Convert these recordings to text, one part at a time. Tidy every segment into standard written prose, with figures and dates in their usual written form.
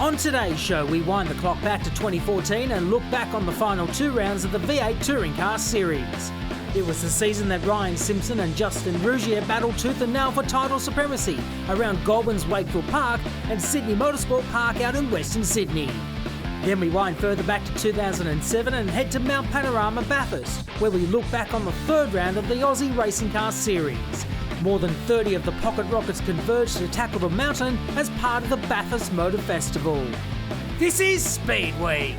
On today's show, we wind the clock back to 2014 and look back on the final 2 rounds of the V8 Touring Car Series. It was the season that Ryan Simpson and Justin Rougier battled tooth and nail for title supremacy around Goulburn's Wakefield Park and Sydney Motorsport Park out in Western Sydney. Then we wind further back to 2007 and head to Mount Panorama Bathurst, where we look back on the 3rd round of the Aussie Racing Car Series. More than 30 of the Pocket Rockets converged to tackle the mountain as part of the Bathurst Motor Festival. This is Speedweek.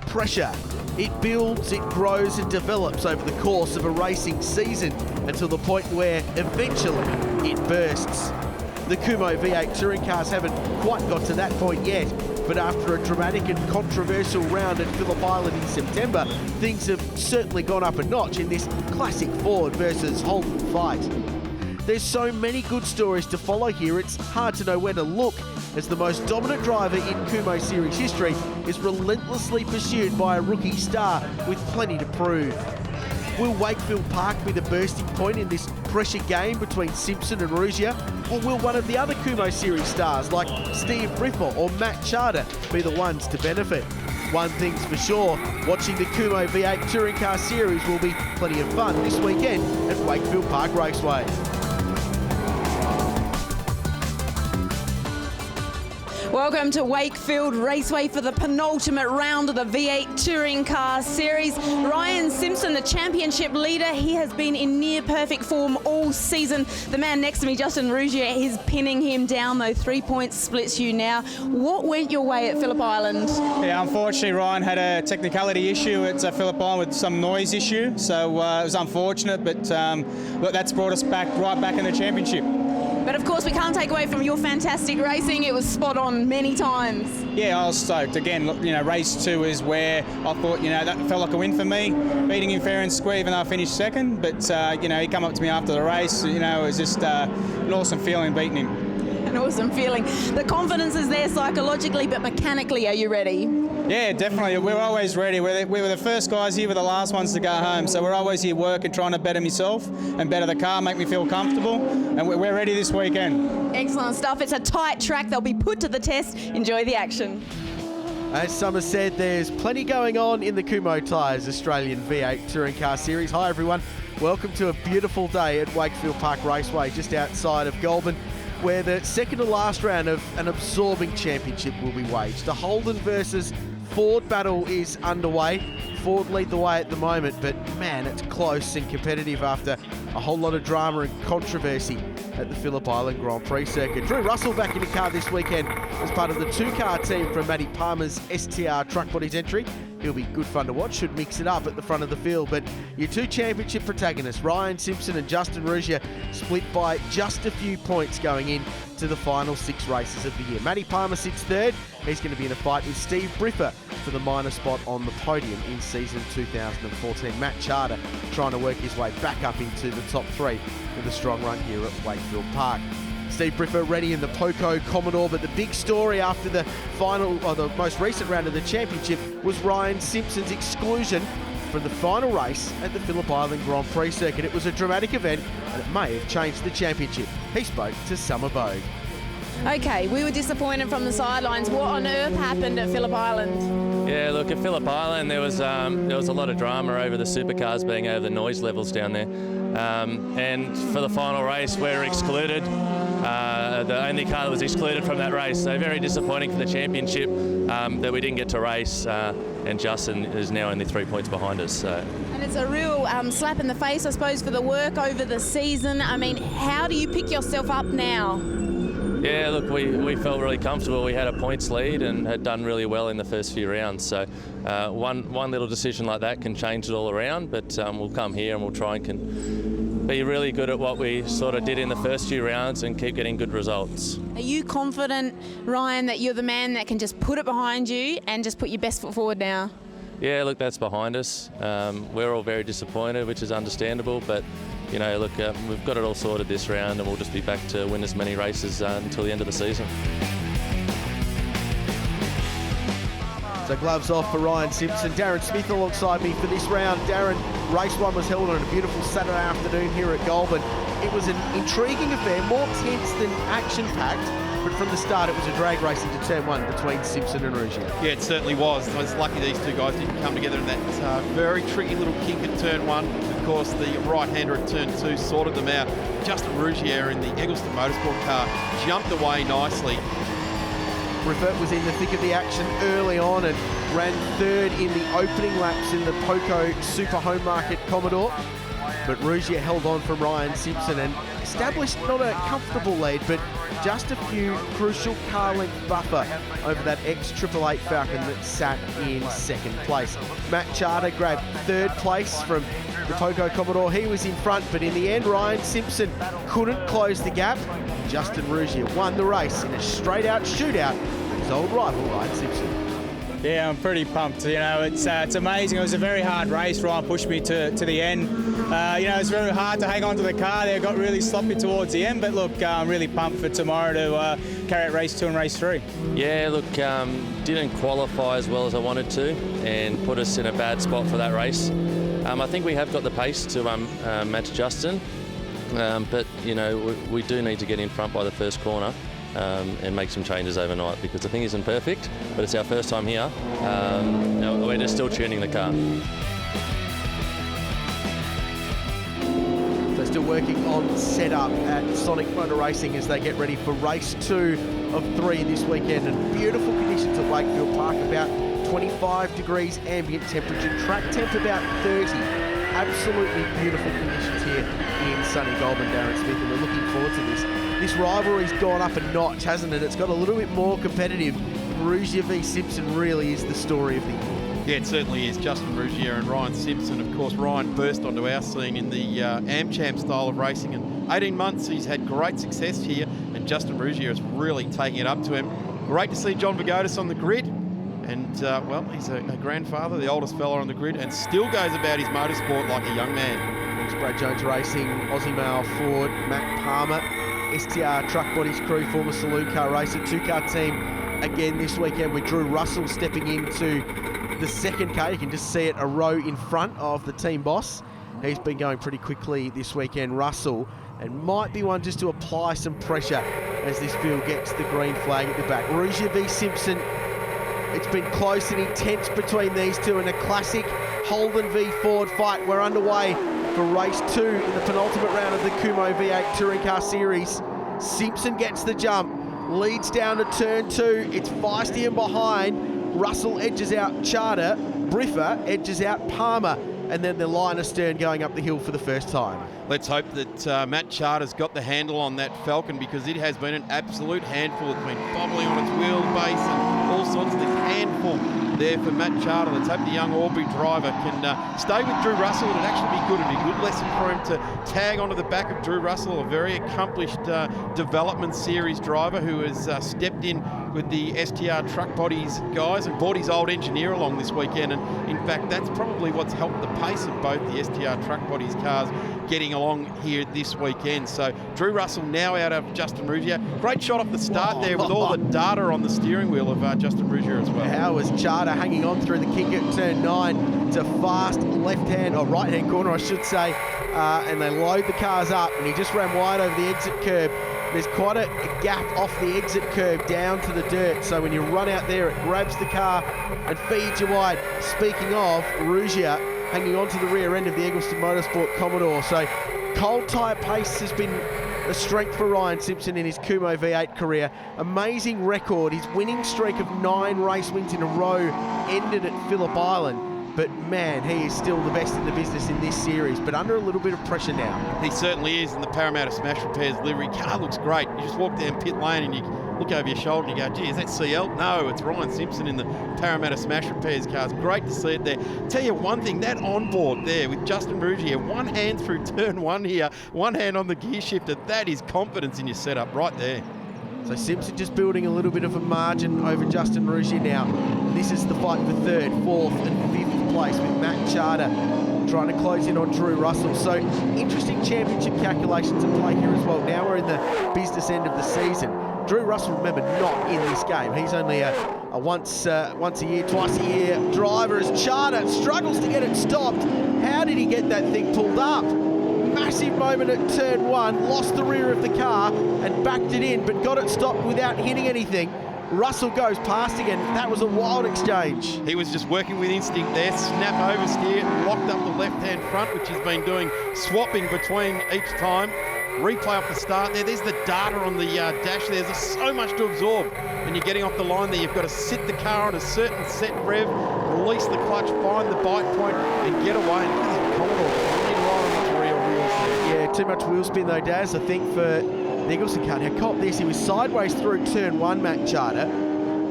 Pressure. It builds, it grows and develops over the course of a racing season until the point where eventually it bursts. The Kumho V8 touring cars haven't quite got to that point yet, but after a dramatic and controversial round at Phillip Island in September, things have certainly gone up a notch in this classic Ford versus Holden fight. There's so many good stories to follow here, it's hard to know where to look, as the most dominant driver in Kumho Series history is relentlessly pursued by a rookie star with plenty to prove. Will Wakefield Park be the bursting point in this pressure game between Simpson and Rougier? Or will one of the other Kumho Series stars like Steve Briffa or Matt Charter be the ones to benefit? One thing's for sure, watching the Kumho V8 Touring Car Series will be plenty of fun this weekend at Wakefield Park Raceway. Welcome to Wakefield Raceway for the penultimate round of the V8 Touring Car Series. Ryan Simpson, the championship leader, he has been in near perfect form all season. The man next to me, Justin Rougier, is pinning him down though. 3 points splits you now. What went your way at Phillip Island? Yeah, unfortunately Ryan had a technicality issue at Phillip Island with some noise issue, so it was unfortunate, but look, that's brought us right back in the championship. But of course we can't take away from your fantastic racing. It was spot on many times. Yeah, I was stoked. Again, race 2 is where I thought, that felt like a win for me, beating him fair and square, even though I finished second. But, he come up to me after the race, it was just an awesome feeling beating him. An awesome feeling. The confidence is there psychologically, but mechanically, are you ready? Yeah, definitely. We're always ready. We were the first guys here, we're the last ones to go home. So we're always here working, trying to better myself and better the car, make me feel comfortable. And we're ready this weekend. Excellent stuff. It's a tight track. They'll be put to the test. Enjoy the action. As Summer said, there's plenty going on in the Kumho Tyres Australian V8 Touring Car Series. Hi everyone. Welcome to a beautiful day at Wakefield Park Raceway, just outside of Goulburn, where the second to last round of an absorbing championship will be waged. The Holden versus Ford battle is underway. Ford lead the way at the moment, but man, it's close and competitive after a whole lot of drama and controversy at the Phillip Island Grand Prix circuit. Drew Russell back in the car this weekend as part of the 2-car team from Matty Palmer's STR Truck Bodies entry. He'll be good fun to watch, should mix it up at the front of the field. But your 2 championship protagonists, Ryan Simpson and Justin Rougier, split by just a few points going in to the final 6 races of the year. Matty Palmer sits 3rd. He's going to be in a fight with Steve Briffa for the minor spot on the podium in season 2014. Matt Charter trying to work his way back up into the top 3 with a strong run here at Wakefield Park. Steve Briffa ready in the Poco Commodore, but the big story after the final, or the most recent round of the championship, was Ryan Simpson's exclusion from the final race at the Phillip Island Grand Prix circuit. It was a dramatic event and it may have changed the championship. He spoke to Summer Bogue. Okay, we were disappointed from the sidelines. What on earth happened at Phillip Island? Yeah, look, at Phillip Island there was a lot of drama over the supercars being over the noise levels down there. And for the final race, we're excluded. The only car that was excluded from that race. So very disappointing for the championship that we didn't get to race. And Justin is now only 3 points behind us. So. And it's a real slap in the face, I suppose, for the work over the season. I mean, how do you pick yourself up now? Yeah, look, we felt really comfortable. We had a points lead and had done really well in the first few rounds. So one little decision like that can change it all around. But we'll come here and we'll try and be really good at what we sort of did in the first few rounds and keep getting good results. Are you confident, Ryan, that you're the man that can just put it behind you and just put your best foot forward now? Yeah, look, that's behind us. We're all very disappointed, which is understandable, but you know, look, we've got it all sorted this round, and we'll just be back to win as many races until the end of the season. So gloves off for Ryan Simpson. Darren Smith alongside me for this round. Darren, race 1 was held on a beautiful Saturday afternoon here at Goulburn. It was an intriguing affair, more tense than action-packed, but from the start it was a drag race into turn 1 between Simpson and Ruggier. Yeah, it certainly was. I was lucky these two guys didn't come together in that very tricky little kink at turn 1. Of course, the right-hander at turn 2 sorted them out. Justin Ruggier in the Eggleston Motorsport car jumped away nicely. Riffert was in the thick of the action early on and ran third in the opening laps in the Poco Super Home Market Commodore. But Ruggier held on from Ryan Simpson and established not a comfortable lead, but just a few crucial car length buffer over that ex-888 Falcon that sat in second place. Matt Charter grabbed third place from the Poco Commodore. He was in front, but in the end, Ryan Simpson couldn't close the gap. Justin Ruggier won the race in a straight-out shootout with his old rival, Ryan Simpson. Yeah, I'm pretty pumped. You know, it's amazing. It was a very hard race. Ryan pushed me to the end. You know, it's very hard to hang on to the car there. Got really sloppy towards the end, but look, I'm really pumped for tomorrow to carry out race 2 and race 3. Yeah, look, didn't qualify as well as I wanted to, and put us in a bad spot for that race. I think we have got the pace to match Justin, but you know, we do need to get in front by the first corner. And make some changes overnight, because the thing isn't perfect, but it's our first time here. We're just still tuning the car. So still working on setup at Sonic Motor Racing as they get ready for race 2 of 3 this weekend, and beautiful conditions at Wakefield Park, about 25 degrees ambient temperature, track temp about 30. Absolutely beautiful conditions here in sunny Goulburn, Darren Smith, and we're looking forward to this. This rivalry's gone up a notch, hasn't it? It's got a little bit more competitive. Ruggier v Simpson really is the story of the year. Yeah, it certainly is. Justin Ruggier and Ryan Simpson. Of course, Ryan burst onto our scene in the AmCham style of racing. In 18 months, he's had great success here, and Justin Ruggier is really taking it up to him. Great to see John Vigotis on the grid. And, well, he's a grandfather, the oldest fella on the grid, and still goes about his motorsport like a young man. Thanks, Brad Jones Racing, Aussie Mail Ford, Matt Palmer, STR Truck Bodies crew, former saloon car racer, 2-car team again this weekend with Drew Russell stepping into the second car. You can just see it a row in front of the team boss. He's been going pretty quickly this weekend, Russell, and might be one just to apply some pressure as this field gets the green flag at the back. Ruggier v Simpson. It's been close and intense between these two in a classic Holden v Ford fight. We're underway for race 2 in the penultimate round of the Kumho V8 Touring Car Series. Simpson gets the jump, leads down to turn 2. It's feisty and behind. Russell edges out Charter. Briffer edges out Palmer. And then the line astern going up the hill for the first time. Let's hope that Matt Charter's got the handle on that Falcon, because it has been an absolute handful. It's been bobbling on its wheelbase and all sorts of things. Handful there for Matt Charter. Let's hope the young Albury driver can stay with Drew Russell. It'd actually be good. It'd be a good lesson for him to tag onto the back of Drew Russell, a very accomplished development series driver who has stepped in with the STR Truck Bodies guys and brought his old engineer along this weekend. And in fact, that's probably what's helped the pace of both the STR Truck Bodies cars getting along here this weekend. So Drew Russell now out of Justin Ruggier. Great shot off the start there with all the data on the steering wheel of Justin Ruggier as well. How was Charter hanging on through the kick at turn 9? It's a fast left-hand, or right-hand corner, I should say, and they load the cars up, and he just ran wide over the exit curb. There's quite a gap off the exit curb down to the dirt, so when you run out there, it grabs the car and feeds you wide. Speaking of, Ruggier hanging on to the rear end of the Eggleston Motorsport Commodore. So cold tyre pace has been a strength for Ryan Simpson in his Kumho V8 career. Amazing record. His winning streak of 9 race wins in a row ended at Phillip Island. But man, he is still the best in the business in this series, but under a little bit of pressure now. He certainly is in the Parramatta Smash Repairs livery. Car looks great. You just walk down pit lane and you look over your shoulder and you go, gee, is that CL? No, it's Ryan Simpson in the Parramatta Smash Repairs cars. Great to see it there. Tell you one thing, that onboard there with Justin Ruggier, one hand through turn 1 here, one hand on the gear shifter, that is confidence in your setup right there. So Simpson just building a little bit of a margin over Justin Rougier now. This is the fight for 3rd, 4th and 5th place with Matt Charter trying to close in on Drew Russell. So interesting championship calculations at play here as well. Now we're in the business end of the season. Drew Russell, remember, not in this game. He's only a once a year, twice a year driver as Charter struggles to get it stopped. How did he get that thing pulled up? Massive moment at turn 1, lost the rear of the car and backed it in, but got it stopped without hitting anything. Russell goes past again. That was a wild exchange. He was just working with instinct there. Snap oversteer, locked up the left-hand front, which he's been doing, swapping between each time. Replay off the start there. There's the data on the dash there. There's so much to absorb when you're getting off the line there. You've got to sit the car on a certain set rev, release the clutch, find the bite point, and get away. And look at that Commodore. Yeah, too much wheel spin though, Daz, I think, for the Eggleston car. Now, cop this. He was sideways through turn 1, Matt Charter.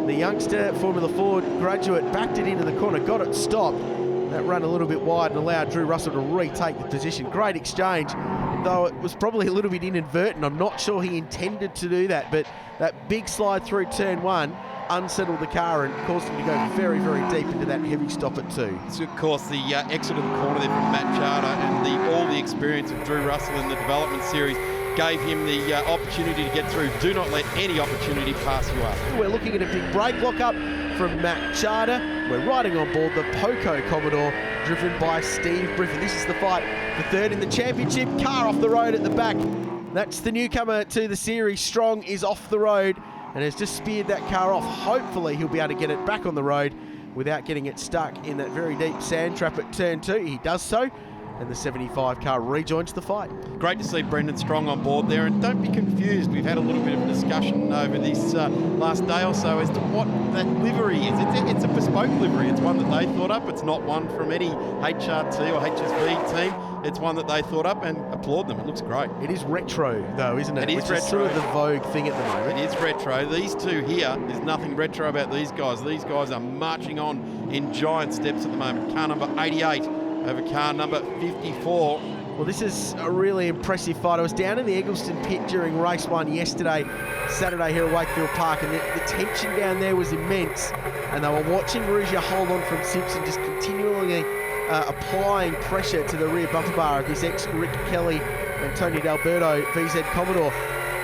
The youngster, Formula Ford graduate, backed it into the corner, got it stopped. That ran a little bit wide and allowed Drew Russell to retake the position. Great exchange, though it was probably a little bit inadvertent. I'm not sure he intended to do that, but that big slide through turn 1 unsettled the car and caused him to go very, very deep into that heavy stop at 2. So, of course, the exit of the corner there from Matt Charter and all the experience of Drew Russell in the development series gave him the opportunity to get through. Do not let any opportunity pass you up. We're looking at a big brake lock-up from Matt Charter. We're riding on board the Poco Commodore, driven by Steve Briffa. This is the fight for 3rd in the championship. Car off the road at the back. That's the newcomer to the series. Strong is off the road and has just speared that car off. Hopefully he'll be able to get it back on the road without getting it stuck in that very deep sand trap at turn 2. He does so, and the 75 car rejoins the fight. Great to see Brendan Strong on board there, and don't be confused. We've had a little bit of a discussion over this last day or so as to what that livery is. It's a bespoke livery. It's one that they thought up. It's not one from any HRT or HSV team. It's one that they thought up, and applaud them. It looks great. It is retro, though, isn't it? It is Which retro. is sort of the vogue thing at the moment. It is retro. These two here, there's nothing retro about these guys. These guys are marching on in giant steps at the moment. Car number 88 over car number 54. Well, this is a really impressive fight. I was down in the Eggleston pit during race 1 yesterday, Saturday here at Wakefield Park, and the tension down there was immense. And they were watching Rougier hold on from Simpson, just continually applying pressure to the rear bumper bar of his ex-Rick Kelly and Tony D'Alberto VZ Commodore.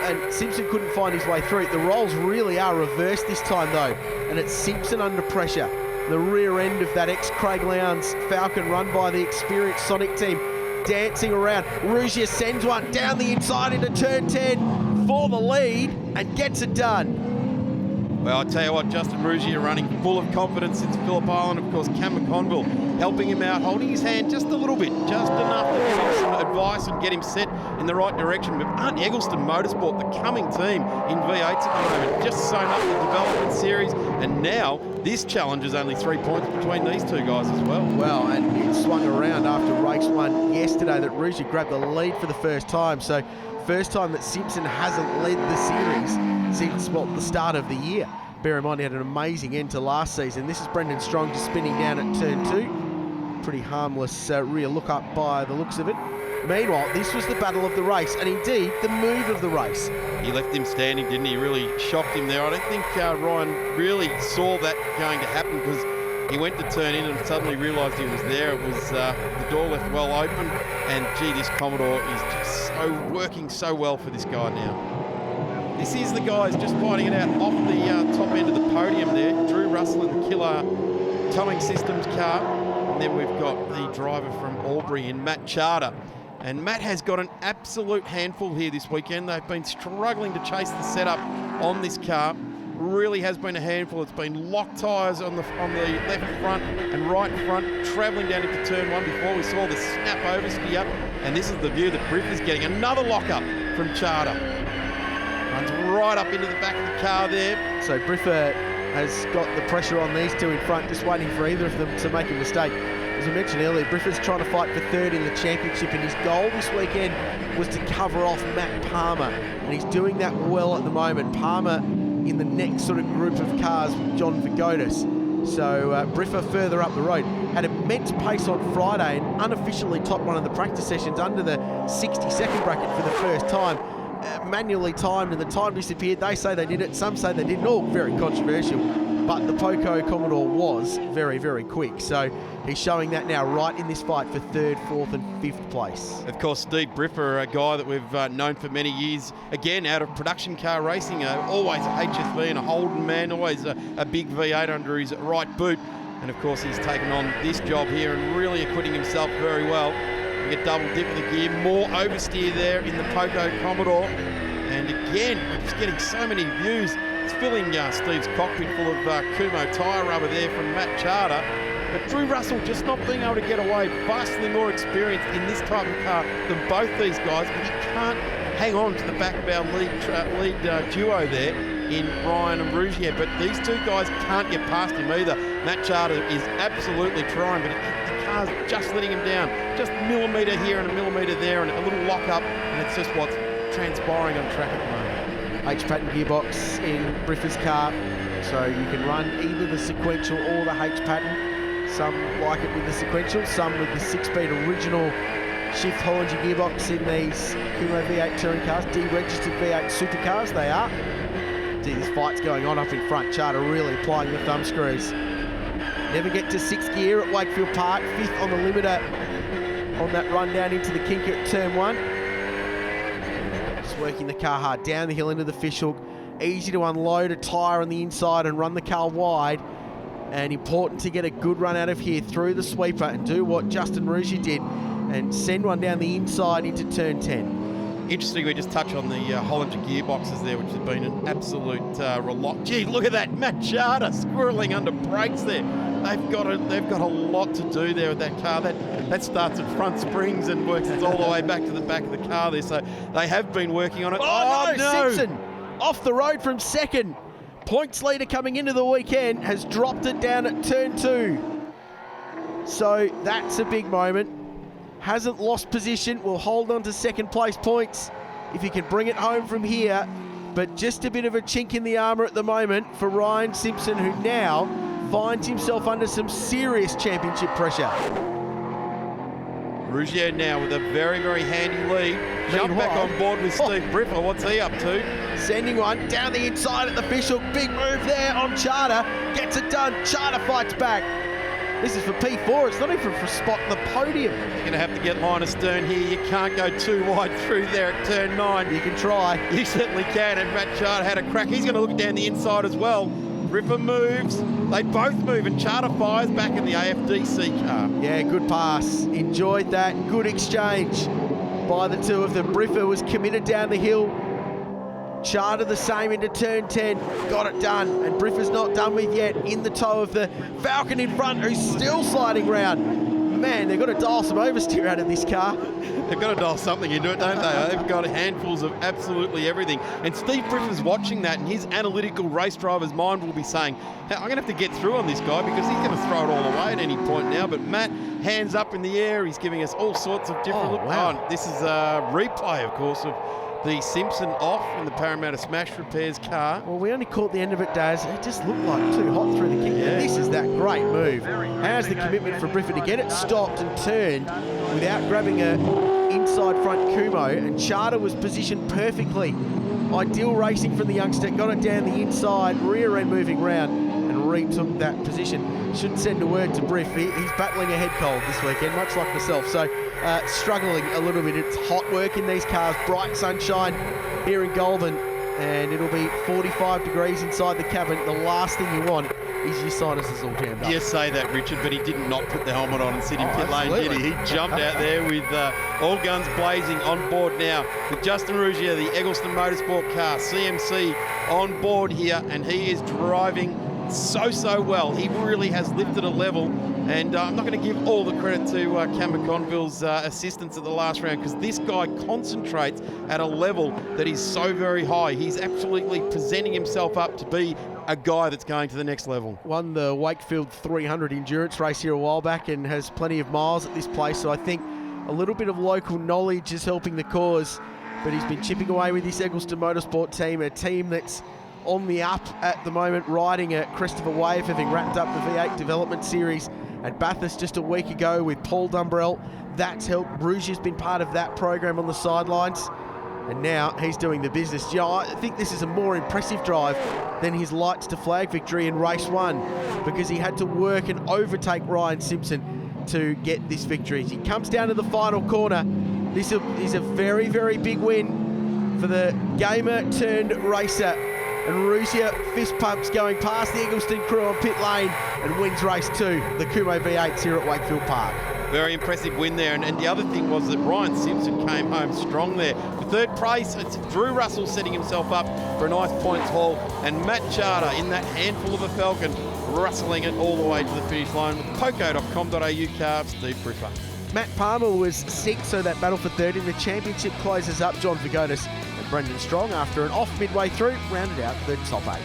And Simpson couldn't find his way through it. The roles really are reversed this time, though, and it's Simpson under pressure. The rear end of that ex-Craig Lowndes Falcon, run by the experienced Sonic team, dancing around. Rougier sends one down the inside into turn 10 for the lead and gets it done. Well, I tell you what, Justin Rougier running full of confidence since Phillip Island. Of course, Cameron Conville helping him out, holding his hand just a little bit, just enough to give him some advice and get him set in the right direction. But aren't Eggleston Motorsport the coming team in V8s at the moment? Just sewn up the development series, and now this challenge is only 3 points between these two guys as well. Well, and it swung around after race 1 yesterday that Rougier grabbed the lead for the first time. So first time that Simpson hasn't led the series since, well, the start of the year. Bear in mind, he had an amazing end to last season. This is Brendan Strong just spinning down at turn 2. Pretty harmless rear look up by the looks of it. Meanwhile, this was the battle of the race, and indeed the move of the race. He left him standing, didn't he? Really shocked him there. I don't think Ryan really saw that going to happen, because he went to turn in and suddenly realised he was there. It was the door left well open, and gee, this Commodore is just working so well for this guy now. This is the guys just fighting it out off the top end of the podium there. Drew Russell in the killer towing systems car. And then we've got the driver from Albury in Matt Charter. And Matt has got an absolute handful here this weekend. They've been struggling to chase the setup on this car. Really has been a handful. It's been locked tyres on the left front and right front, travelling down into turn 1 before we saw the snap oversteer. And this is the view that Briff is getting. Another lock-up from Charter. Runs right up into the back of the car there. So Briffa has got the pressure on these two in front, just waiting for either of them to make a mistake. As I mentioned earlier, Briffa's trying to fight for 3rd in the championship, and his goal this weekend was to cover off Matt Palmer, and he's doing that well at the moment. Palmer in the next sort of group of cars with John Vigotis. So Briffa further up the road. Had immense pace on Friday and unofficially topped one of the practice sessions under the 60-second bracket for the first time. manually timed and the time disappeared. They say they did it, some say they didn't. All very controversial, but the Poco Commodore was very, very quick. So he's showing that now right in this fight for 3rd, 4th and 5th place. Of course, Steve Briffer, a guy that we've known for many years, again, out of production car racing, always a HSV and a Holden man, always a big V8 under his right boot. And of course, he's taken on this job here and really acquitting himself very well. We get double dip of the gear, more oversteer there in the Poco Commodore. And again, we're just getting so many views. It's filling Steve's cockpit full of Kumo tyre rubber there from Matt Charter. But Drew Russell just not being able to get away, vastly more experienced in this type of car than both these guys, but he can't hang on to the back of our lead duo there in Ryan and Rougier. But these two guys can't get past him either. Matt Charter is absolutely trying, but the car's just letting him down. Just a millimetre here and a millimetre there and a little lock up, and it's just what's transpiring on track at the moment. H-pattern gearbox in Briffer's car, so you can run either the sequential or the H-pattern. Some like it with the sequential, some with the 6-speed original shift Hollinger gearbox in these Kumo V8 touring cars, deregistered V8 supercars they are. See, this fight's going on up in front. Charter really applying the thumb screws. Never get to 6th gear at Wakefield Park, 5th on the limiter on that run down into the kink at turn 1. Just working the car hard down the hill into the fishhook. Easy to unload a tyre on the inside and run the car wide. And important to get a good run out of here through the sweeper and do what Justin Rougier did and send one down the inside into turn 10. Interesting, we just touch on the Hollinger gearboxes there, which has been an absolute relief. Gee, look at that, Matt Charter squirreling under brakes there. They've got a lot to do there with that car. That starts at front springs and works all the way back to the back of the car there. So they have been working on it. Oh no! Simpson off the road from 2nd. Points leader coming into the weekend has dropped it down at turn 2. So that's a big moment. Hasn't lost position, will hold on to 2nd place points if he can bring it home from here. But just a bit of a chink in the armour at the moment for Ryan Simpson, who now finds himself under some serious championship pressure. Rougier now with a very, very handy lead. Jump back on board with Steve Briffer. What's he up to? Sending one down the inside at the fishhook. Big move there on Charter. Gets it done. Charter fights back. This is for P4. It's not even for spot the podium. You're going to have to get line of stern here. You can't go too wide through there at turn 9. You can try. You certainly can. And Matt Charter had a crack. He's going to look down the inside as well. Briffer moves. They both move, and Charter fires back in the AFDC car. Yeah, good pass. Enjoyed that. Good exchange by the two of them. Briffer was committed down the hill. Charter the same into turn 10, got it done, and Briffer's not done with yet, in the toe of the Falcon in front, who's still sliding round. Man, they've got to dial some oversteer out of this car. They've got to dial something into it, don't they? They've got handfuls of absolutely everything. And Steve Briffer's watching that, and his analytical race driver's mind will be saying, hey, I'm going to have to get through on this guy because he's going to throw it all away at any point now. But Matt, hands up in the air, he's giving us all sorts of different looks. Wow. This is a replay, of course, of the Simpson off in the Parramatta Smash Repairs car. Well, we only caught the end of it, Daz. It just looked like too hot through the kick. Yeah. This is that great move. How's the commitment for Briffer to get it stopped and turned without grabbing a inside front Kumo, and Charter was positioned perfectly. Ideal racing from the youngster, got it down the inside, rear end moving round, and retook that position. Shouldn't send a word to Briff. He's battling a head cold this weekend, much like myself. So struggling a little bit. It's hot work in these cars, bright sunshine here in Goulburn, and it'll be 45 degrees inside the cabin. The last thing you want is your sinuses all jammed up. You say that, Richard, but he did not put the helmet on and sit in pit lane, did he? He jumped out there with all guns blazing on board now with Justin Rougier, the Eggleston Motorsport car, CMC on board here, and he is driving so well. He really has lifted a level, and I'm not going to give all the credit to Cam McConville's assistance at the last round, because this guy concentrates at a level that is so very high. He's absolutely presenting himself up to be a guy that's going to the next level. Won the Wakefield 300 endurance race here a while back and has plenty of miles at this place, so I think a little bit of local knowledge is helping the cause, but he's been chipping away with this Eggleston Motorsport team, a team that's on the up at the moment, riding a crest of a wave, having wrapped up the V8 development series at Bathurst just a week ago with Paul Dumbrell. That's helped. Rougier's been part of that program on the sidelines. And now he's doing the business. You know, I think this is a more impressive drive than his lights to flag victory in race 1, because he had to work and overtake Ryan Simpson to get this victory. He comes down to the final corner. This is a very, very big win for the gamer turned racer. And Rusia fist pumps going past the Eggleston crew on pit lane and wins race 2, the Kumo V8s here at Wakefield Park. Very impressive win there. And the other thing was that Ryan Simpson came home strong there. For third place, it's Drew Russell setting himself up for a nice points haul. And Matt Charter in that handful of a Falcon, rustling it all the way to the finish line with poco.com.au car, Steve Briffa. Matt Palmer was 6th, so that battle for third in the championship closes up. John Vigotis and Brendan Strong, after an off midway through, rounded out the top 8.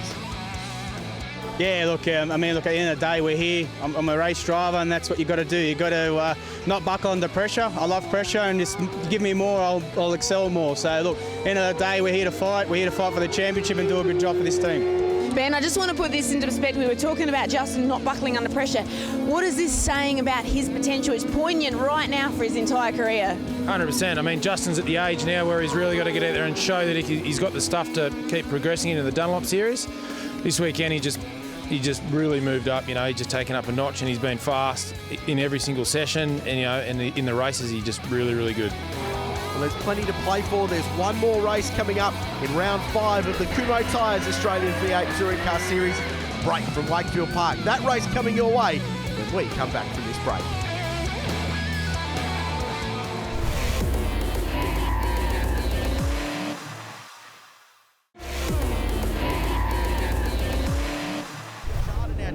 Yeah, look, at the end of the day, we're here. I'm a race driver, and that's what you've got to do. You've got to not buckle under pressure. I love pressure, and just give me more, I'll excel more. So, look, end of the day, we're here to fight. We're here to fight for the championship and do a good job for this team. Ben, I just want to put this into perspective. We were talking about Justin not buckling under pressure. What is this saying about his potential? It's poignant right now for his entire career. 100%. I mean, Justin's at the age now where he's really got to get out there and show that he's got the stuff to keep progressing into the Dunlop Series. This weekend, he just really moved up. You know, he's just taken up a notch, and he's been fast in every single session. And you know, in the races, he's just really, really good. Well, there's plenty to play for. There's one more race coming up in round 5 of the Kumo Tyres Australian V8 Touring Car Series break from Wakefield Park. That race coming your way when we come back from this break.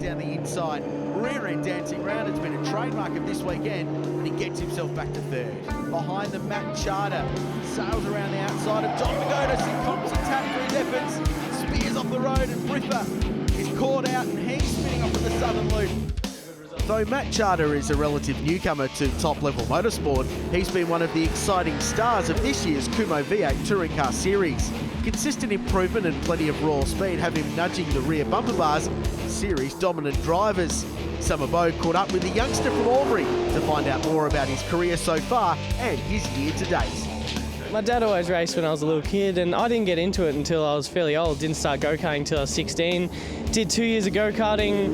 Down the inside, rear end dancing round. It's been a trademark of this weekend, and he gets himself back to third. Behind the Matt Charter, sails around the outside of John Vigotis. He comps and taps for his efforts, spears off the road, and Briffa is caught out, and he's spinning off at the southern loop. Though Matt Charter is a relative newcomer to top-level motorsport, he's been one of the exciting stars of this year's Kumo V8 Touring Car Series. Consistent improvement and plenty of raw speed have him nudging the rear bumper bars series dominant drivers. Summer Bow caught up with the youngster from Albury to find out more about his career so far and his year to date. My dad always raced when I was a little kid, and I didn't get into it until I was fairly old. Didn't start go-karting until I was 16. Did 2 years of go-karting,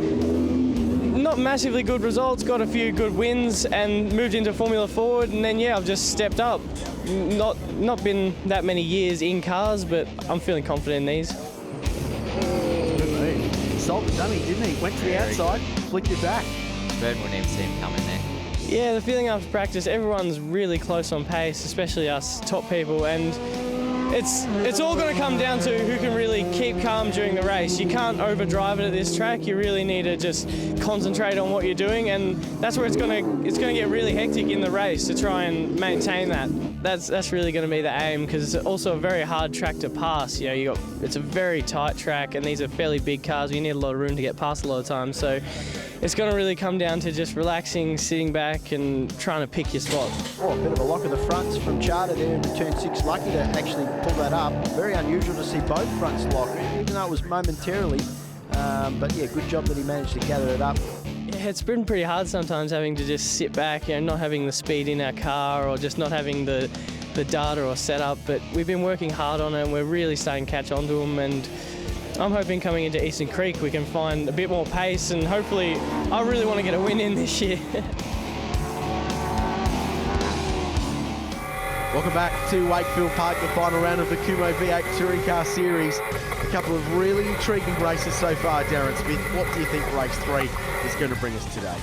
not massively good results, got a few good wins and moved into Formula Ford, and then I've just stepped up. Not been that many years in cars, but I'm feeling confident in these. Sold the dummy, didn't he? Went to the outside, flicked it back. Bird wouldn't even see him coming there. Yeah, the feeling after practice, everyone's really close on pace, especially us top people, and it's all going to come down to who can really keep calm during the race. You can't overdrive it at this track. You really need to just concentrate on what you're doing, and that's where it's going to get really hectic in the race to try and maintain that. That's really going to be the aim, because it's also a very hard track to pass. You know, it's a very tight track, and these are fairly big cars. You need a lot of room to get past a lot of times. So it's going to really come down to just relaxing, sitting back, and trying to pick your spot. Oh, a bit of a lock of the fronts from Charter there into turn 6. Lucky to actually pull that up. Very unusual to see both fronts lock, even though it was momentarily. But yeah, good job that he managed to gather it up. Yeah, it's been pretty hard sometimes having to just sit back, not having the speed in our car, or just not having the data or setup. But we've been working hard on it, and we're really starting to catch on to them. And I'm hoping coming into Eastern Creek we can find a bit more pace, and hopefully I really want to get a win in this year. Welcome back to Wakefield Park, the final round of the Kumo V8 Touring Car Series. A couple of really intriguing races so far, Darren Smith. What do you think race 3 is going to bring us today?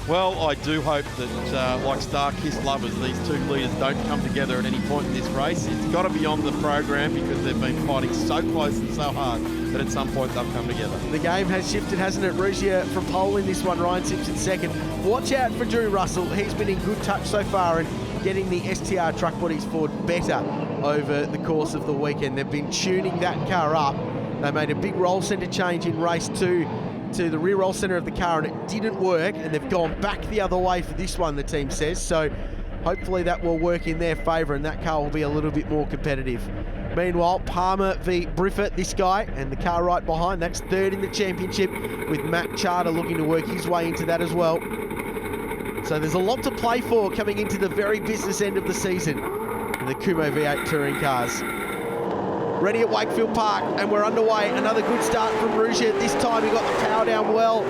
Well, I do hope that, like star-kissed lovers, these two leaders don't come together at any point in this race. It's got to be on the program, because they've been fighting so close and so hard that at some point they'll come together. The game has shifted, hasn't it? Rusia from pole in this one, Ryan Simpson second. Watch out for Drew Russell. He's been in good touch so far and getting the STR truck bodies forward better over the course of the weekend. They've been tuning that car up. They made a big roll centre change in race 2 to the rear roll centre of the car, and it didn't work, and they've gone back the other way for this one, the team says. So hopefully that will work in their favour, and that car will be a little bit more competitive. Meanwhile, Palmer v Briffa, this guy, and the car right behind, that's third in the championship, with Matt Charter looking to work his way into that as well. So there's a lot to play for coming into the very business end of the season in the Kumo V8 touring cars. ready at Wakefield Park, and we're underway. Another good start from Rougier. This time he got the power down well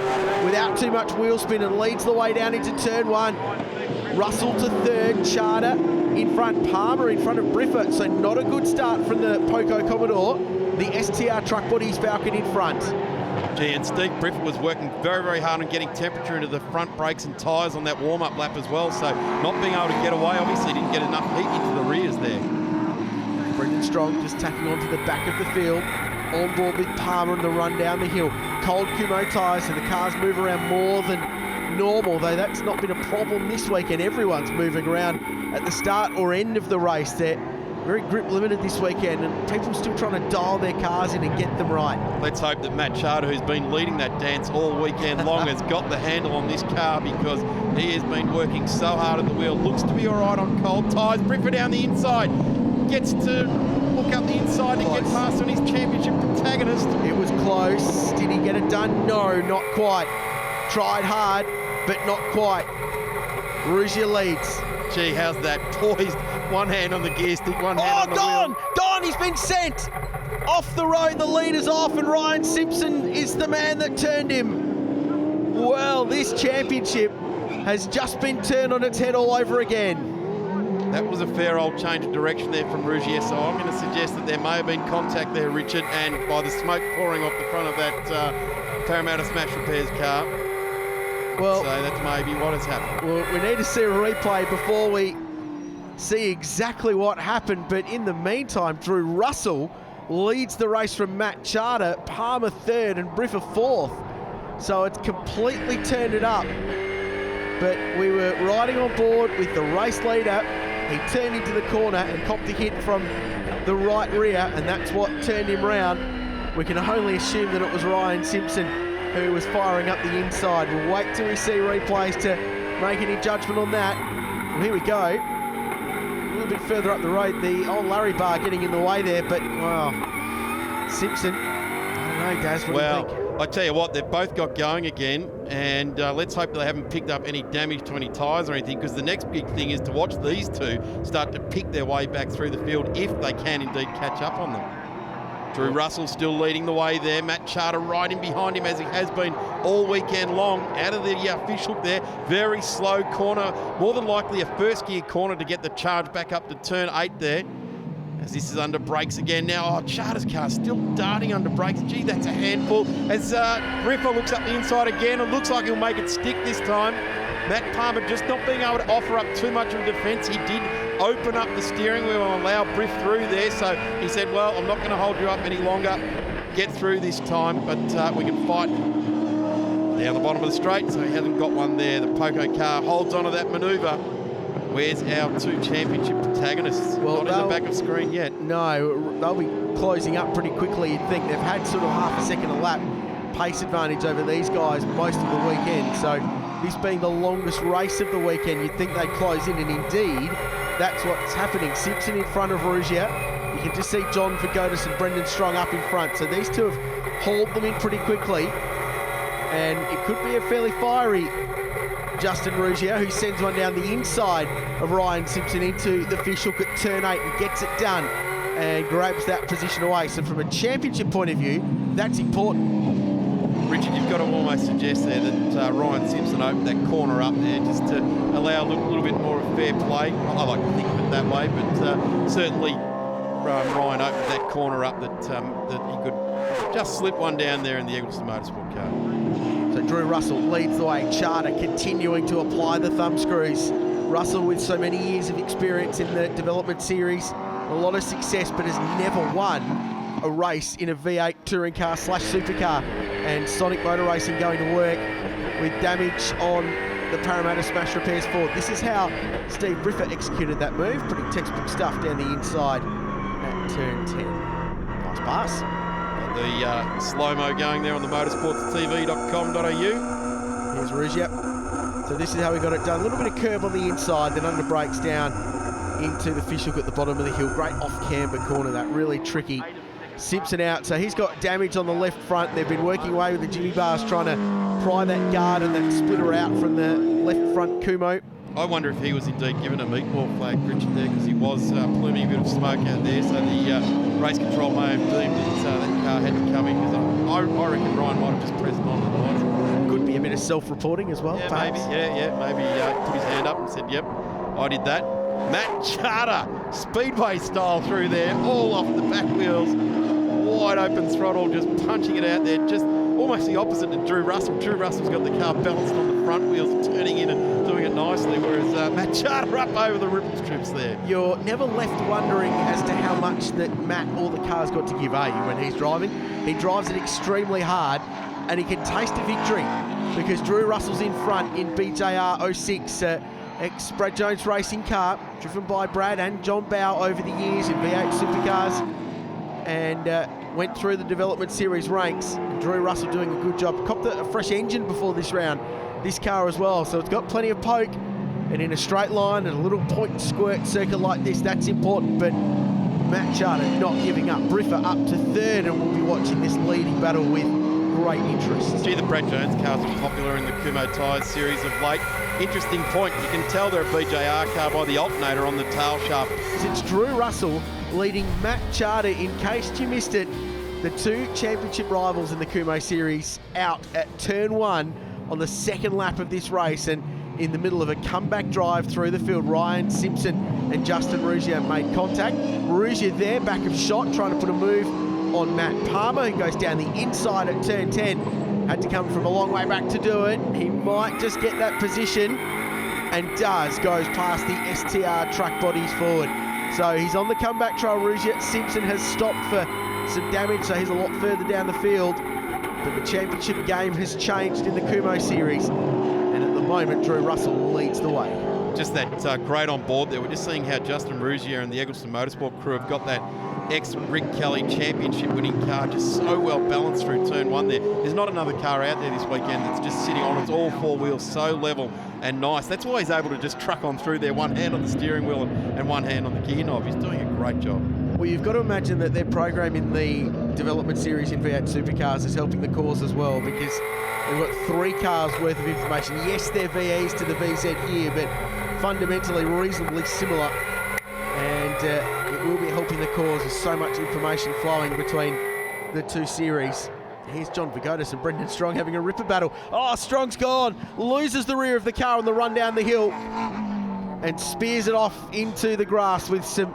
without too much wheel spin and leads the way down into turn 1. Russell to third, Charter in front, Palmer in front of Briffa. So not a good start from the Poco Commodore. The STR truck bodies Falcon in front. Gee, and Steve Briffa was working very, very hard on getting temperature into the front brakes and tyres on that warm-up lap as well. So not being able to get away, obviously didn't get enough heat into the rears there. Brendan Strong just tacking onto the back of the field. On board with Palmer on the run down the hill. Cold Kumo tyres, so the cars move around more than normal, though that's not been a problem this weekend. Everyone's moving around at the start or end of the race. They're very grip limited this weekend, and people still trying to dial their cars in and get them right. Let's hope that Matt Charter, who's been leading that dance all weekend long, has got the handle on this car, because he has been working so hard at the wheel. Looks to be all right on cold tyres. Briffa down the inside. Gets to look up the inside to get past on his championship protagonist. It was close. Did he get it done? No, not quite. Tried hard, but not quite. Rougier leads. Gee, how's that? Poised. One hand on the gear stick, one hand on the wheel. Don, he's been sent. Off the road, the leader's off, and Ryan Simpson is the man that turned him. Well, this championship has just been turned on its head all over again. That was a fair old change of direction there from Rougier, so I'm going to suggest that there may have been contact there, Richard, and by the smoke pouring off the front of that Parramatta Smash Repairs car. Well, so that's maybe what has happened. Well, we need to see a replay before we see exactly what happened, but in the meantime, Drew Russell leads the race from Matt Charter, Palmer third and Briffa fourth. So it's completely turned it up. But we were riding on board with the race leader. He turned into the corner and copped a hit from the right rear, and that's what turned him round. We can only assume that it was Ryan Simpson who was firing up the inside. We'll wait till we see replays to make any judgment on that. Well, here we go. A little bit further up the road, the old Larry bar getting in the way there, but, well, Simpson, I don't know, Gaz, what do you think? I tell you what, they've both got going again, and let's hope they haven't picked up any damage to any tyres or anything, because the next big thing is to watch these two start to pick their way back through the field if they can indeed catch up on them. Drew Russell still leading the way there. Matt Charter right in behind him, as he has been all weekend long. Out of the fish hook there. Very slow corner. More than likely a first gear corner to get the charge back up to turn 8 there. As this is under brakes again now. Oh, Charter's car still darting under brakes. Gee, that's a handful. As Briffa looks up the inside again, it looks like he'll make it stick this time. Matt Palmer just not being able to offer up too much of defence. He did open up the steering wheel and allow Briff through there. So he said, well, I'm not going to hold you up any longer. Get through this time, but we can fight down the bottom of the straight. So he hasn't got one there. The Poco car holds on to that manoeuvre. Where's our two championship protagonists? Well, not in the back of screen yet. No, they'll be closing up pretty quickly. You'd think they've had sort of half a second a lap pace advantage over these guys most of the weekend. So this being the longest race of the weekend, you'd think they'd close in, and indeed, that's what's happening. Simpson in front of Rougier. You can just see John Vagotis and Brendan Strong up in front. So these two have hauled them in pretty quickly, and it could be a fairly fiery Justin Rougier, who sends one down the inside of Ryan Simpson into the fish hook at turn 8 and gets it done and grabs that position away. So from a championship point of view, that's important. Richard, you've got to almost suggest there that Ryan Simpson opened that corner up there just to allow a little bit more of fair play. I like to think of it that way, but certainly Ryan opened that corner up that he could just slip one down there in the Eagleton Motorsport car. So Drew Russell leads the way. Charter continuing to apply the thumb screws. Russell with so many years of experience in the development series, a lot of success, but has never won a race in a V8 touring car / supercar. And Sonic Motor Racing going to work with damage on the Parramatta Smash Repairs Ford. This is how Steve Briffa executed that move. Pretty textbook stuff down the inside at turn 10. Nice pass. The slow-mo going there on the motorsportstv.com.au. Here's Rougier. So this is how we got it done. A little bit of curb on the inside, then under brakes down into the fish hook at the bottom of the hill. Great off-camber corner, that really tricky. Simpson out, so he's got damage on the left front. They've been working away with the jimmy bars, trying to pry that guard and that splitter out from the left front Kumo. I wonder if he was indeed given a meatball flag, Richard, there, because he was pluming a bit of smoke out there. So the race control may have deemed that car had to come in, because I reckon Ryan might have just pressed on the lights. Could be a bit of self-reporting as well, Yeah, perhaps. maybe put his hand up and said, yep, I did that. Matt Charter, Speedway style through there, all off the back wheels. Wide open throttle, just punching it out there, just almost the opposite to Drew Russell. Drew Russell's got the car balanced on the front wheels, turning in and doing it nicely, whereas Matt Charter up over the ripple strips there. You're never left wondering as to how much that Matt or the car's got to give, are you, when he's driving? He drives it extremely hard, and he can taste a victory, because Drew Russell's in front in BJR 06, ex-Brad Jones racing car, driven by Brad and John Bow over the years in V8 supercars, and went through the development series ranks. Drew Russell doing a good job. Copped a fresh engine before this round, this car as well, so it's got plenty of poke, and in a straight line and a little point and squirt circuit like this, that's important. But Matt Charter not giving up. Briffa up to third, and we'll be watching this leading battle with great interest. Gee, the Brad Jones cars are popular in the Kumho Tyres series of late. Interesting point, you can tell they're a BJR car by the alternator on the tail shaft. It's Drew Russell leading Matt Charter. In case you missed it, the two championship rivals in the Kumho series out at turn 1 on the second lap of this race, and in the middle of a comeback drive through the field, Ryan Simpson and Justin Rougier made contact. Rougier there, back of shot, trying to put a move on Matt Palmer, who goes down the inside at turn 10. Had to come from a long way back to do it. He might just get that position, and does, goes past the STR truck bodies forward. So he's on the comeback trail. Rougier Simpson has stopped for some damage, so he's a lot further down the field. But the championship game has changed in the Kumho series, and at the moment Drew Russell leads the way. Just that great on board there. We're just seeing how Justin Rougier and the Eggleston Motorsport crew have got that ex-Rick Kelly championship winning car just so well balanced through turn 1 there. There's not another car out there this weekend that's just sitting on its all four wheels so level and nice. That's why he's able to just truck on through there, one hand on the steering wheel and one hand on the gear knob. He's doing a great job. Well, you've got to imagine that their program in the development series in V8 supercars is helping the cause as well, because they've got 3 cars worth of information. Yes, they're VEs to the VZ here, but fundamentally reasonably similar, and it will be helping the cause with so much information flowing between the two series. Here's John Vigotis and Brendan Strong having a ripper battle. Oh, Strong's gone, loses the rear of the car on the run down the hill, and spears it off into the grass with some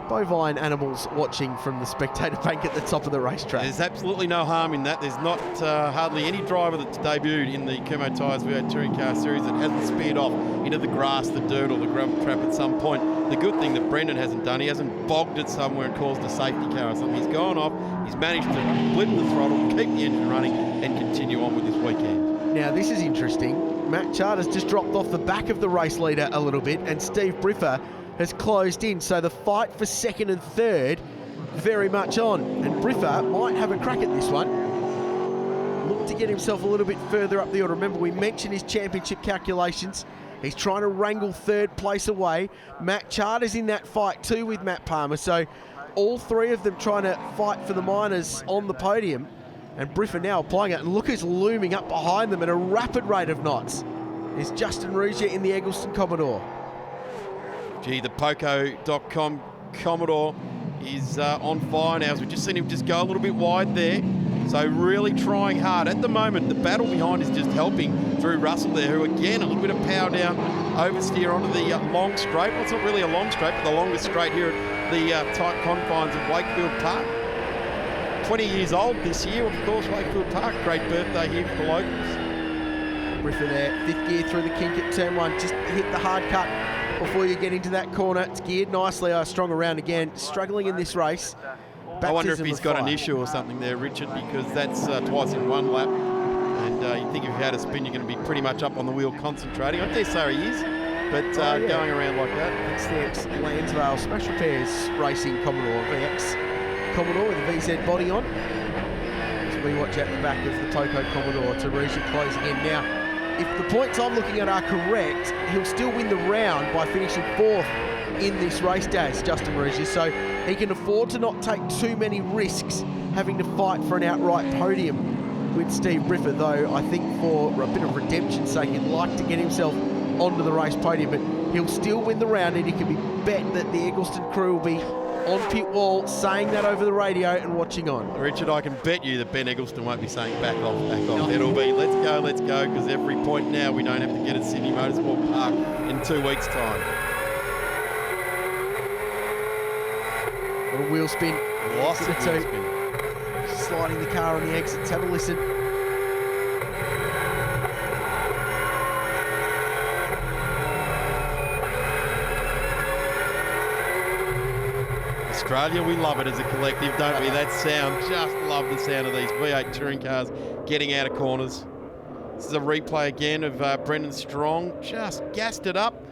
bovine animals watching from the spectator bank at the top of the racetrack. There's absolutely no harm in that. There's not hardly any driver that's debuted in the Kumho Tyres V8 Touring Car Series that hasn't speared off into the grass, the dirt or the gravel trap at some point. The good thing that Brendan hasn't done, he hasn't bogged it somewhere and caused a safety car or something. He's gone off, he's managed to blip the throttle, keep the engine running and continue on with this weekend. Now this is interesting. Matt Charter's just dropped off the back of the race leader a little bit, and Steve Briffa has closed in, so the fight for second and third very much on, and Briffa might have a crack at this one. Look to get himself a little bit further up the order. Remember, we mentioned his championship calculations. He's trying to wrangle third place away. Matt Charter's in that fight too with Matt Palmer, so all 3 of them trying to fight for the minors on the podium, and Briffa now applying it, and look who's looming up behind them at a rapid rate of knots. There's Justin Rougier in the Eggleston Commodore. Gee, the Poco.com Commodore is on fire now, as we've just seen him just go a little bit wide there. So really trying hard. At the moment, the battle behind is just helping Drew Russell there, who again, a little bit of power down, oversteer onto the long straight. Well, it's not really a long straight, but the longest straight here at the tight confines of Wakefield Park. 20 years old this year, of course, Wakefield Park. Great birthday here for the locals. Briffa there, 5th gear through the kink at turn 1. Just hit the hard cut before you get into that corner. It's geared nicely. Strong around again, struggling in this race. I wonder if he's got an issue or something there, Richard, because that's twice in one lap. And you think if you had a spin, you're going to be pretty much up on the wheel concentrating. I dare say he is, but going around like that. It's the ex-Lansvale Smash Repairs Racing Commodore, VX Commodore with a VZ body on. As we watch out the back of the Poco Commodore, Rougier closing in now. If the points I'm looking at are correct, he'll still win the round by finishing 4th in this race, Daz, Justin Rougier, so he can afford to not take too many risks having to fight for an outright podium with Steve Briffa, though I think for a bit of redemption's sake, he'd like to get himself onto the race podium, but he'll still win the round, and he can be bet that the Eggleston crew will be on pit wall saying that over the radio and watching on. Richard, I can bet you that Ben Eggleston won't be saying back off, back off. It'll be let's go, because every point now we don't have to get at Sydney Motorsport Park in 2 weeks' time. What a wheel spin. Lost the wheel two. spin. Sliding the car on the exits. Have a listen. Australia, we love it as a collective, don't we? That sound, just love the sound of these V8 touring cars getting out of corners. This is a replay again of Brendan Strong, just gassed it up,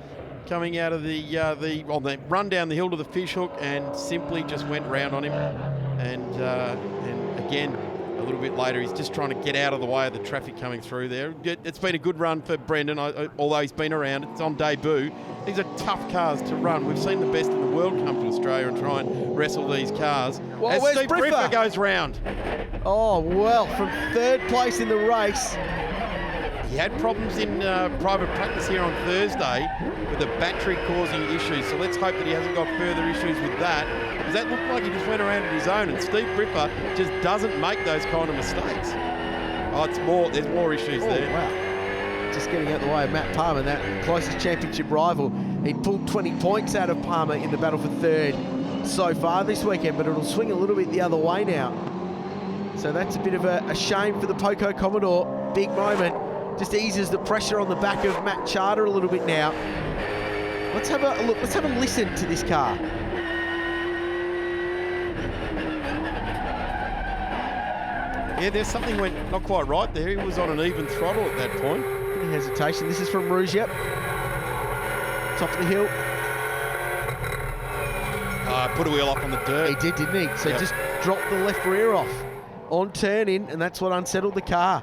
coming out of the run down the hill to the fishhook, and simply just went round on him. And again, a little bit later, he's just trying to get out of the way of the traffic coming through there. It's been a good run for Brendan, although he's been around. It's on debut. These are tough cars to run. We've seen the best in the world come to Australia and try and wrestle these cars. Well, as where's Steve Briffa goes round. Oh, well, from third place in the race. He had problems in private practice here on Thursday with the battery causing issues. So let's hope that he hasn't got further issues with that, because that looked like he just went around on his own, and Steve Briffa just doesn't make those kind of mistakes. Oh, there's more issues there. Wow. Just getting out the way of Matt Palmer, that closest championship rival. He pulled 20 points out of Palmer in the battle for third so far this weekend, but it'll swing a little bit the other way now. So that's a bit of a shame for the Poco Commodore. Big moment. Just eases the pressure on the back of Matt Charter a little bit now. Let's have a look. Let's have a listen to this car. Yeah, there's something went not quite right there. He was on an even throttle at that point. Any hesitation. This is from Rouge, yep. Top of the hill. Put a wheel up on the dirt. He did, didn't he? So Yep. just dropped the left rear off on turn in, and that's what unsettled the car.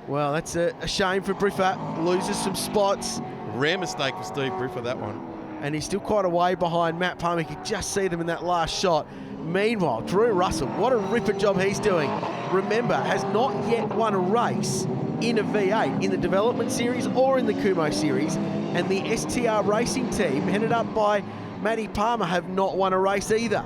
Well, that's a shame for Briffa. Loses some spots. Rare mistake for Steve Briffa, that one. And he's still quite a way behind Matt Palmer. You could just see them in that last shot. Meanwhile, Drew Russell, what a ripper job he's doing. Remember, has not yet won a race in a V8, in the development series or in the Kumo series. And the STR racing team, headed up by Matty Palmer, have not won a race either.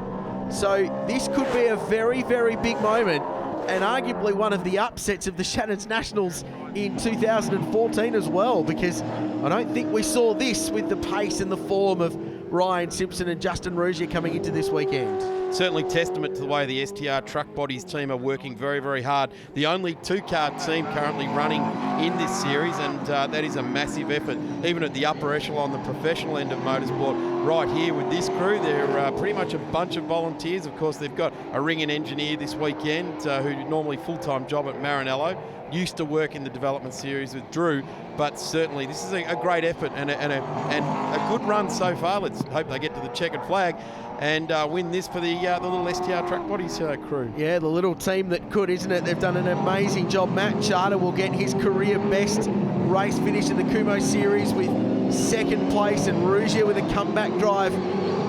So this could be a very, very big moment, and arguably one of the upsets of the Shannons Nationals in 2014 as well, because I don't think we saw this with the pace and the form of Ryan Simpson and Justin Rougier coming into this weekend. Certainly testament to the way the STR Truck Bodies team are working very, very hard. The only two-car team currently running in this series, and that is a massive effort, even at the upper echelon, the professional end of motorsport. Right here with this crew, they're pretty much a bunch of volunteers. Of course, they've got a ring and engineer this weekend who normally full-time job at Maranello. Used to work in the development series with Drew, but certainly this is a great effort and a good run so far. Let's hope they get to the checkered flag and win this for the little STR Truck Bodies crew. Yeah, the little team that could, isn't it? They've done an amazing job. Matt Charter will get his career best race finish in the Kumo series with second place, and Rougier with a comeback drive.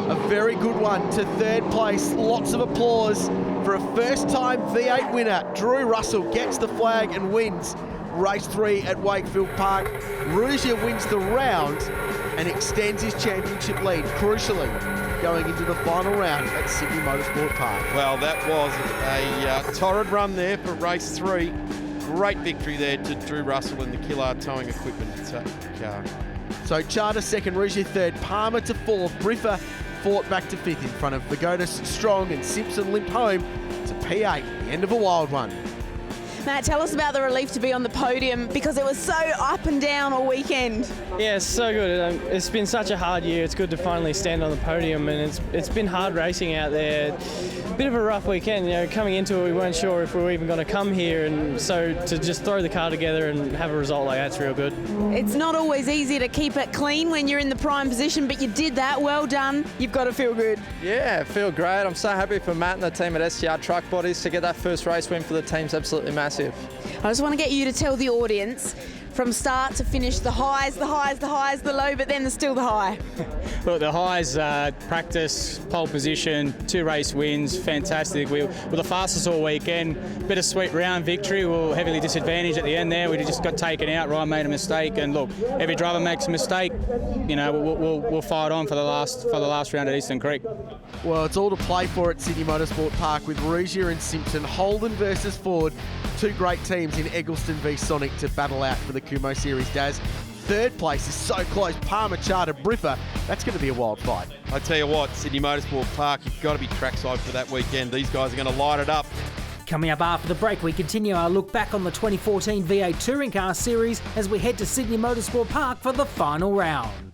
A very good one to third place. Lots of applause for a first-time V8 winner. Drew Russell gets the flag and wins race 3 at Wakefield Park. Rougier wins the round and extends his championship lead, crucially going into the final round at Sydney Motorsport Park. Well, that was a torrid run there for race 3. Great victory there to Drew Russell and the Killer Towing Equipment car. So Charter second, Rougier third, Palmer to fourth, Briffa fought back to fifth in front of Vigotis, Strong and Simpson limped home to P8, the end of a wild one. Matt, tell us about the relief to be on the podium, because it was so up and down all weekend. Yeah, it's so good. It's been such a hard year. It's good to finally stand on the podium, and it's been hard racing out there. Bit of a rough weekend, you know, coming into it we weren't sure if we were even going to come here, and so to just throw the car together and have a result like that's real good. It's not always easy to keep it clean when you're in the prime position, but you did that. Well done. You've got to feel good. Yeah, I feel great. I'm so happy for Matt and the team at STR Truck Bodies to get that first race win for the team's absolutely massive. I just want to get you to tell the audience, from start to finish, the highs, the highs, the highs, the low, but then there's still the high. Look, the highs, practice, pole position, 2 race wins, fantastic. We were the fastest all weekend. Bittersweet round victory. We were heavily disadvantaged at the end there. We just got taken out. Ryan made a mistake, and look, every driver makes a mistake. You know, we'll fight on for the last round at Eastern Creek. Well, it's all to play for at Sydney Motorsport Park with Rougier and Simpson, Holden versus Ford. 2 great teams in Eggleston v Sonic to battle out for the Kumo Series, Daz. Third place is so close. Palmer, Charter, Briffa. That's going to be a wild fight. I tell you what, Sydney Motorsport Park, you've got to be trackside for that weekend. These guys are going to light it up. Coming up after the break, we continue our look back on the 2014 V8 Touring Car Series as we head to Sydney Motorsport Park for the final round.